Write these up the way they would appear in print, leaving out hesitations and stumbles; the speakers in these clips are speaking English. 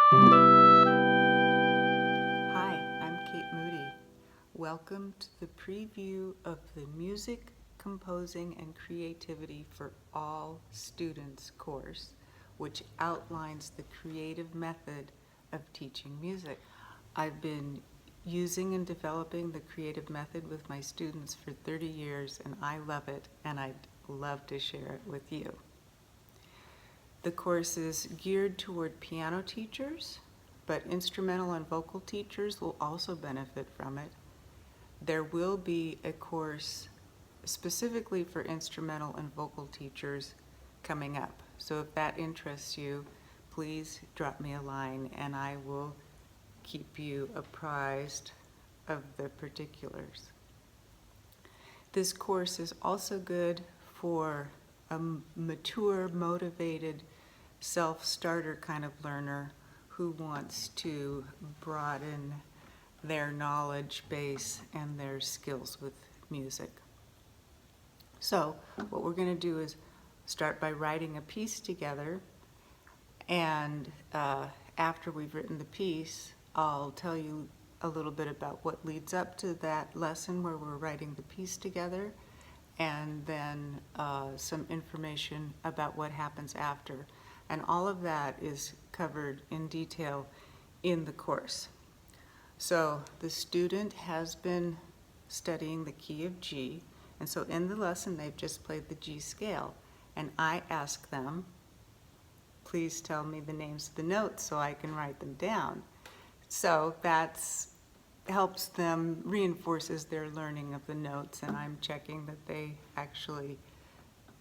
Hi, I'm Kate Moody. Welcome to the preview of the Music, Composing, and Creativity for All Students course, which outlines the creative method of teaching music. I've been using and developing the creative method with my students for 30 years, and I love it, and I'd love to share it with you. The course is geared toward piano teachers, but instrumental and vocal teachers will also benefit from it. There will be a course specifically for instrumental and vocal teachers coming up. So if that interests you, please drop me a line and I will keep you apprised of the particulars. This course is also good for a mature, motivated, self-starter kind of learner who wants to broaden their knowledge base and their skills with music. So what we're going to do is start by writing a piece together, and after we've written the piece, I'll tell you a little bit about what leads up to that lesson where we're writing the piece together, and then some information about what happens after. And all of that is covered in detail in the course. So the student has been studying the key of G, and so in the lesson they've just played the G scale, and I ask them, please tell me the names of the notes so I can write them down. So that's helps them, reinforces their learning of the notes, and I'm checking that they actually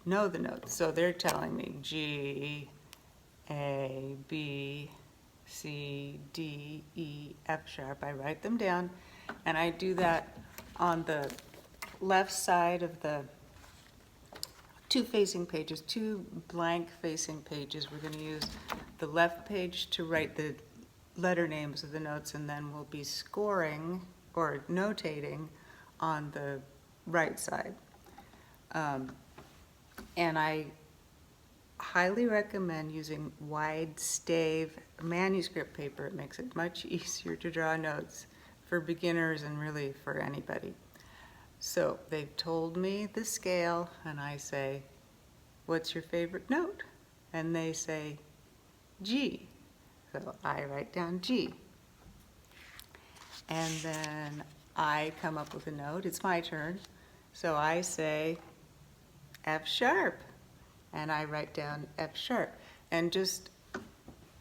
know the notes. So they're telling me G, A, B, C, D, E, F sharp. I write them down, and I do that on the left side of the two blank facing pages. We're going to use the left page to write the letter names of the notes, and then we'll be scoring or notating on the right side. And I highly recommend using wide stave manuscript paper. It makes it much easier to draw notes for beginners and really for anybody. So they've told me the scale, and I say, what's your favorite note? And they say G. So I write down G. And then I come up with a note. It's my turn. So I say F sharp. And I write down F sharp. And just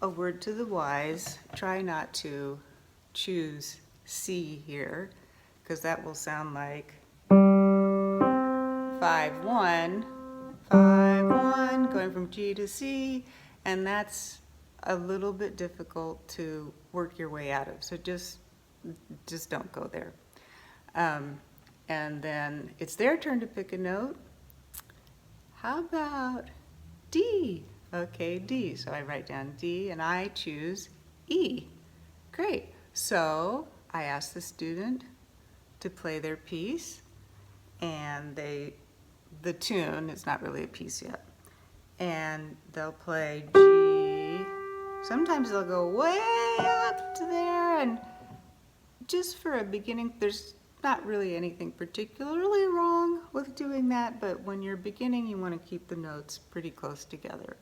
a word to the wise, try not to choose C here, because that will sound like 5-1, 5-1, going from G to C, and that's a little bit difficult to work your way out of. So just don't go there. And then it's their turn to pick a note. How about D? Okay, D. So I write down D and I choose E. Great. So I ask the student to play their piece, and the tune, it's not really a piece yet, and they'll play G. Sometimes they'll go way up to there, and just for a beginning, there's not really anything particularly wrong with doing that, but when you're beginning, you want to keep the notes pretty close together.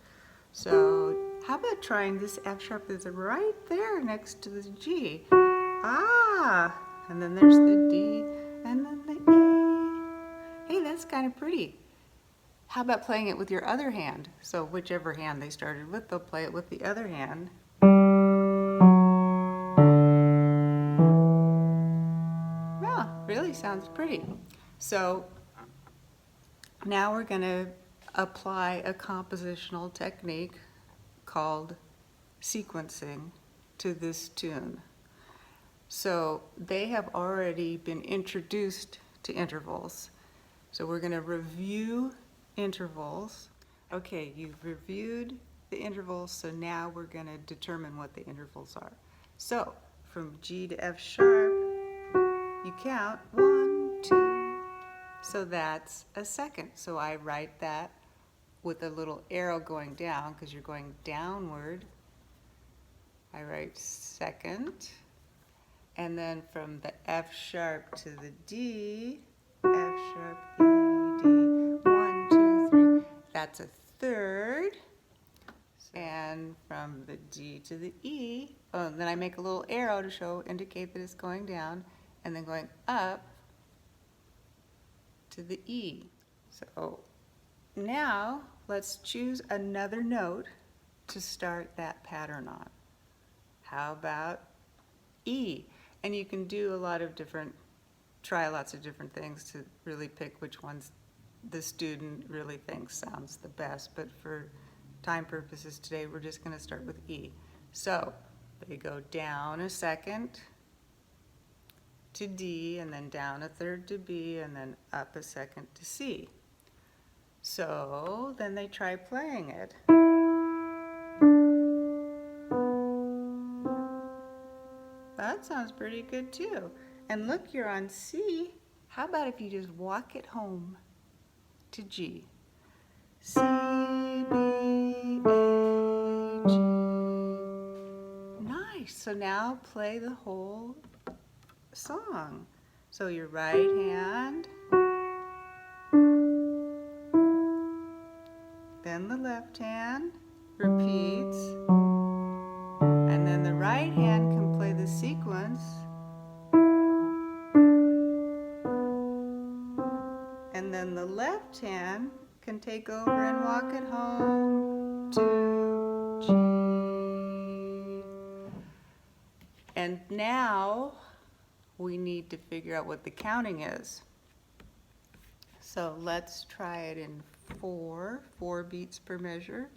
So how about trying this F sharp that's right there next to the G? Ah, and then there's the D, and then the E. Hey, that's kind of pretty. How about playing it with your other hand? So whichever hand they started with, they'll play it with the other hand. Well, really sounds pretty. So now we're going to apply a compositional technique called sequencing to this tune. So they have already been introduced to intervals. So we're going to review intervals. Okay, you've reviewed the intervals, so now we're going to determine what the intervals are. So from G to F sharp, you count 1, 2. So that's a second. So I write that with a little arrow going down because you're going downward I write second, and then from the F sharp to the D, F sharp, E, D, 1, 2, 3, that's a third. And from the D to the E, oh, then I make a little arrow to indicate that it's going down, and then going up to the E. So now let's choose another note to start that pattern on. How about E? And you can do try lots of different things to really pick which ones the student really thinks sounds the best. But for time purposes today, we're just going to start with E. So they go down a second to D, and then down a third to B, and then up a second to C. So then they try playing it. That sounds pretty good too. And look, you're on C. How about if you just walk it home to G? C, B, A, G. Nice. So now play the whole song. So your right hand, then the left hand repeats, and then the right hand can play the sequence, and then the left hand can take over and walk it home to G. And now we need to figure out what the counting is. So let's try it in 4 beats per measure,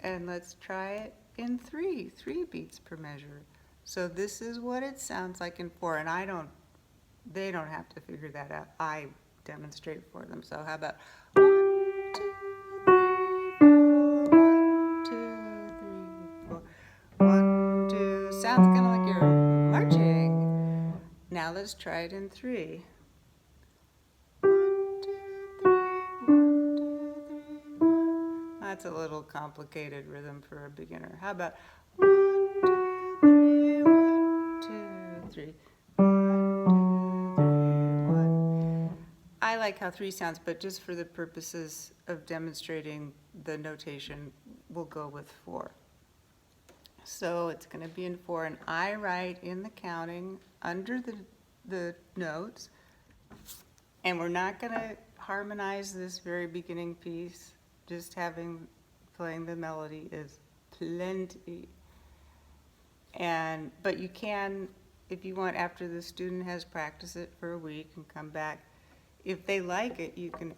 and let's try it in 3 beats per measure. So this is what it sounds like in 4, and they don't have to figure that out. I demonstrate for them. So how about 1, 2, 3, 4, 1, 2, 3, 4, 1, 2. Sounds kind of like you're marching. Now let's try it in 3. 1, 2, 3, 1, 2, 3, 1. That's a little complicated rhythm for a beginner. How about 1, 2, 3, 1, 2, 3, 1, 2, 3, 1. I like how 3 sounds, but just for the purposes of demonstrating the notation, we'll go with 4. So it's going to be in 4, and I write in the counting under the notes, and we're not going to harmonize this very beginning piece. Just playing the melody is plenty. But you can, if you want, after the student has practiced it for a week and come back, if they like it, you can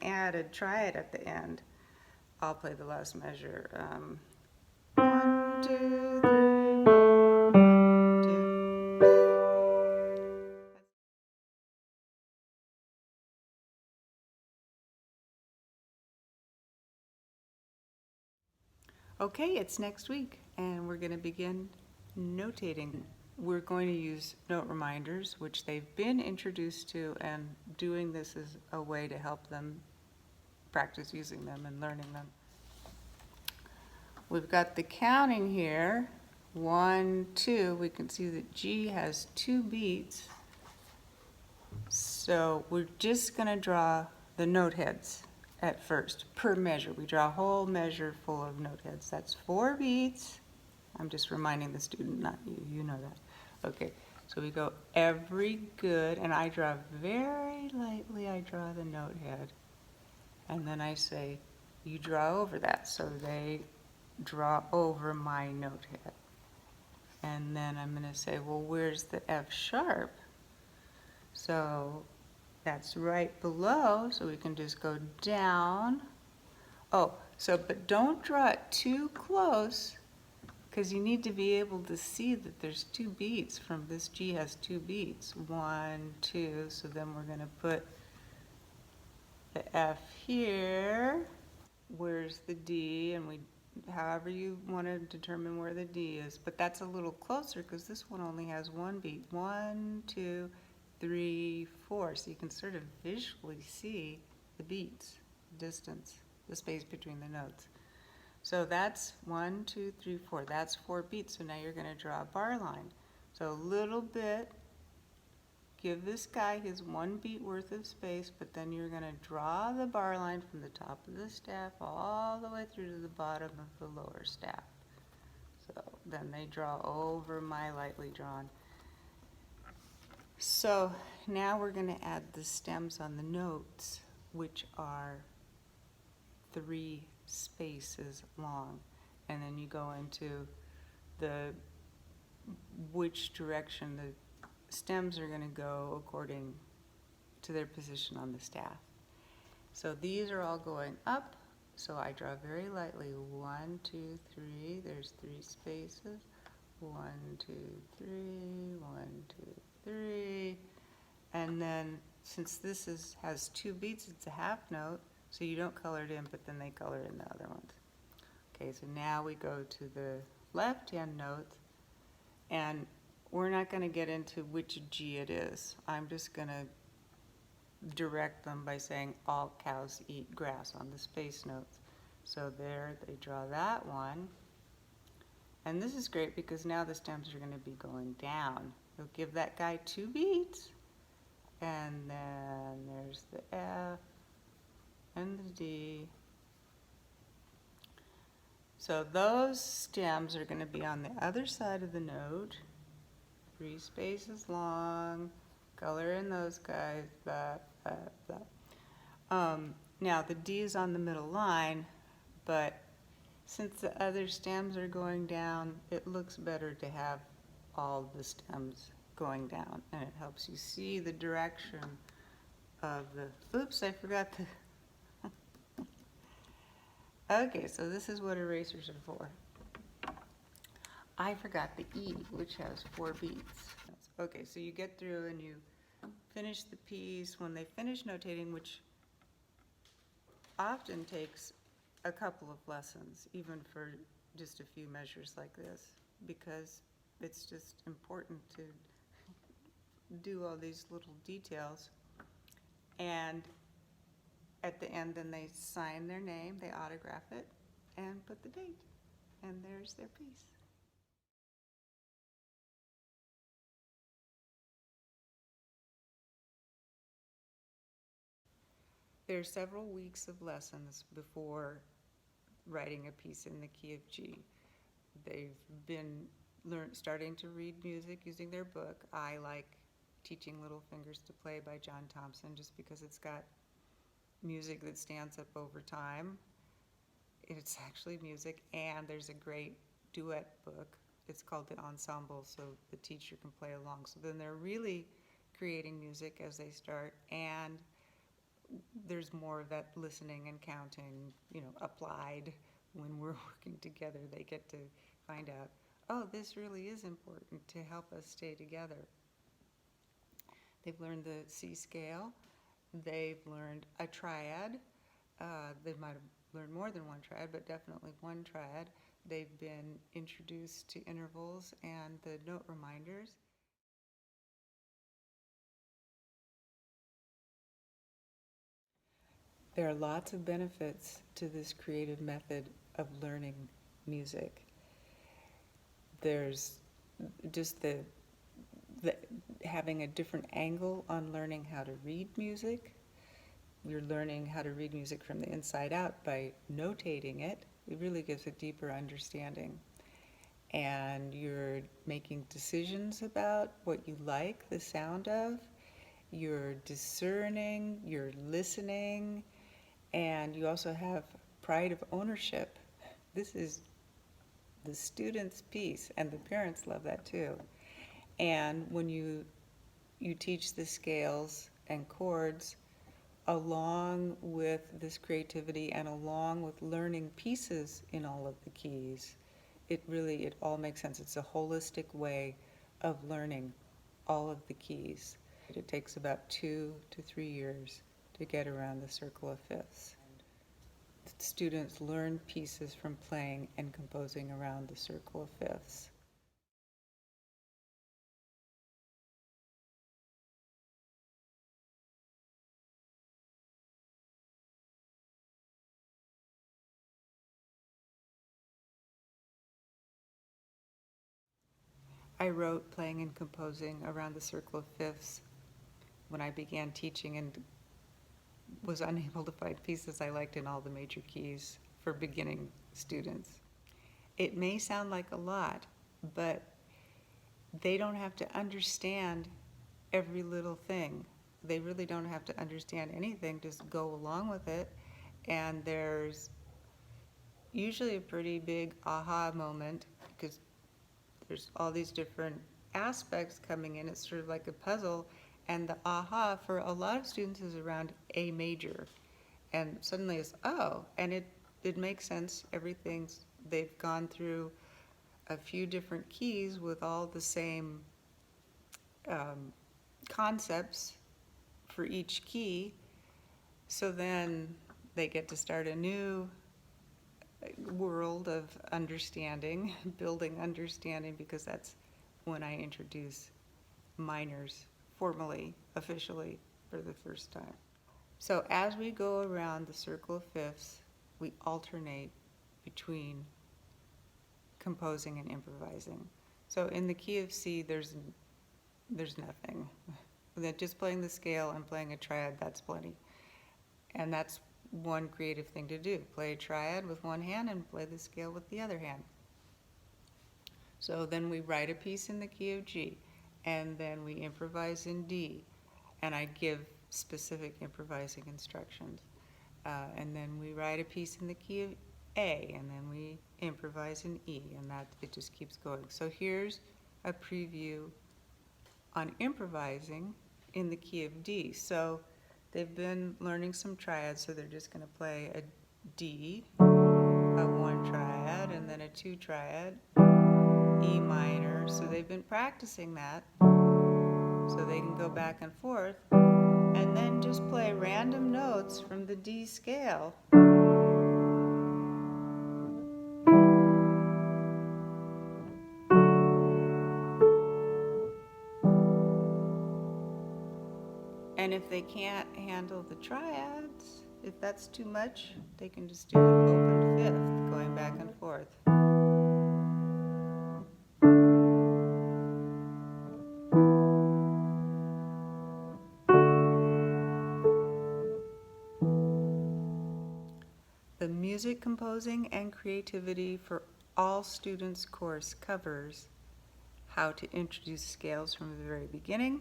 try it at the end. I'll play the last measure. 1, 2, 3, 1, 2. Okay, it's next week, and we're going to begin notating. We're going to use note reminders, which they've been introduced to, and doing this is a way to help them practice using them and learning them. We've got the counting here, 1, 2. We can see that G has 2 beats. So we're just going to draw the note heads at first, per measure. We draw a whole measure full of note heads. That's 4 beats. I'm just reminding the student, not you. You know that. Okay, so we go every good, and I draw very lightly. I draw the note head. And then I say, you draw over that. So they draw over my note head. And then I'm going to say, well, where's the F sharp? So that's right below, so we can just go down. Oh, but don't draw it too close, because you need to be able to see that there's 2 beats from this. G has 2 beats, 1, 2, so then we're going to put the F here. Where's the D? And however you want to determine where the D is, but that's a little closer because this one only has 1 beat. 1, 2, 3, 4. So you can sort of visually see the beats, the distance, the space between the notes. So that's 1, 2, 3, 4. That's 4 beats. So now you're going to draw a bar line. So a little bit, give this guy his 1 beat worth of space, but then you're going to draw the bar line from the top of the staff all the way through to the bottom of the lower staff. So then they draw over my lightly drawn. So now we're going to add the stems on the notes, which are 3 spaces long. And then you go into the which direction the stems are going to go according to their position on the staff. So these are all going up. So I draw very lightly. 1, 2, 3. There's 3 spaces. 1, 2, 3. 1, 2, 3. And then since this has 2 beats, it's a half note. So you don't color it in, but then they color in the other ones. Okay, so now we go to the left-hand notes, and we're not going to get into which G it is. I'm just going to direct them by saying all cows eat grass on the space notes. So there, they draw that one. And this is great because now the stems are going to be going down. You'll give that guy 2 beats. And then there's the F and the D. So those stems are going to be on the other side of the note, 3 spaces long, color in those guys, blah, blah, blah. Now the D is on the middle line, but since the other stems are going down, it looks better to have all the stems going down, and it helps you see the direction of the, oops, I forgot the, okay, so this is what erasers are for. I forgot the E, which has 4 beats. Okay, so you get through and you finish the piece. When they finish notating, which often takes a couple of lessons, even for just a few measures like this, because it's just important to do all these little details. And at the end, then they sign their name, they autograph it, and put the date. And there's their piece. There are several weeks of lessons before writing a piece in the key of G. They've been starting to read music using their book. I like Teaching Little Fingers to Play by John Thompson just because it's got music that stands up over time. It's actually music, and there's a great duet book. It's called The Ensemble, so the teacher can play along. So then they're really creating music as they start, and there's more of that listening and counting, applied when we're working together. They get to find out, oh, this really is important to help us stay together. They've learned the C scale. They've learned a triad. They might have learned more than one triad, but definitely one triad. They've been introduced to intervals and the note reminders. There are lots of benefits to this creative method of learning music. There's just the having a different angle on learning how to read music. You're learning how to read music from the inside out by notating it. It really gives a deeper understanding. And you're making decisions about what you like the sound of. You're discerning, you're listening, and you also have pride of ownership. This is the student's piece, and the parents love that too. And when you teach the scales and chords along with this creativity and along with learning pieces in all of the keys, it all makes sense. It's a holistic way of learning all of the keys. It takes about 2 to 3 years to get around the circle of fifths. Students learn pieces from playing and composing around the circle of fifths. I wrote playing and composing around the circle of fifths when I began teaching and was unable to find pieces I liked in all the major keys for beginning students. It may sound like a lot, but they don't have to understand every little thing. They really don't have to understand anything, just go along with it. And there's usually a pretty big aha moment because there's all these different aspects coming in. It's sort of like a puzzle. And the aha for a lot of students is around A major. And suddenly it's, oh, and it makes sense. Everything's, they've gone through a few different keys with all the same concepts for each key. So then they get to start a new world of understanding, building understanding, because that's when I introduce minors formally, officially, for the first time. So as we go around the circle of fifths, we alternate between composing and improvising. So in the key of C, there's nothing. Just playing the scale and playing a triad, that's plenty. And that's one creative thing to do. Play a triad with one hand and play the scale with the other hand. So then we write a piece in the key of G, and then we improvise in D, and I give specific improvising instructions. And then we write a piece in the key of A, and then we improvise in E, and that it just keeps going. So here's a preview on improvising in the key of D. So they've been learning some triads, so they're just going to play a D, a one triad, and then a two triad, E minor. So they've been practicing that, so they can go back and forth, and then just play random notes from the D scale. And if they can't handle the triads, if that's too much, they can just do an open fifth, going back and forth. The Music Composing and Creativity for All Students course covers how to introduce scales from the very beginning,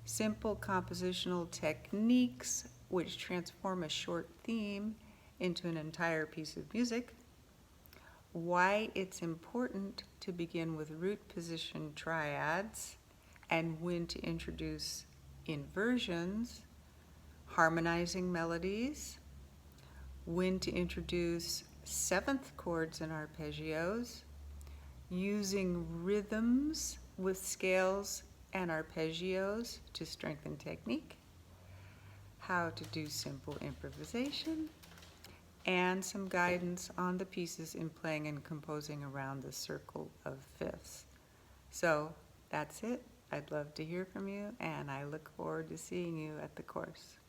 simple compositional techniques which transform a short theme into an entire piece of music, why it's important to begin with root position triads and when to introduce inversions, harmonizing melodies, when to introduce seventh chords and arpeggios, using rhythms with scales and arpeggios to strengthen technique, how to do simple improvisation, and some guidance on the pieces in playing and composing around the circle of fifths. So that's it. I'd love to hear from you, and I look forward to seeing you at the course.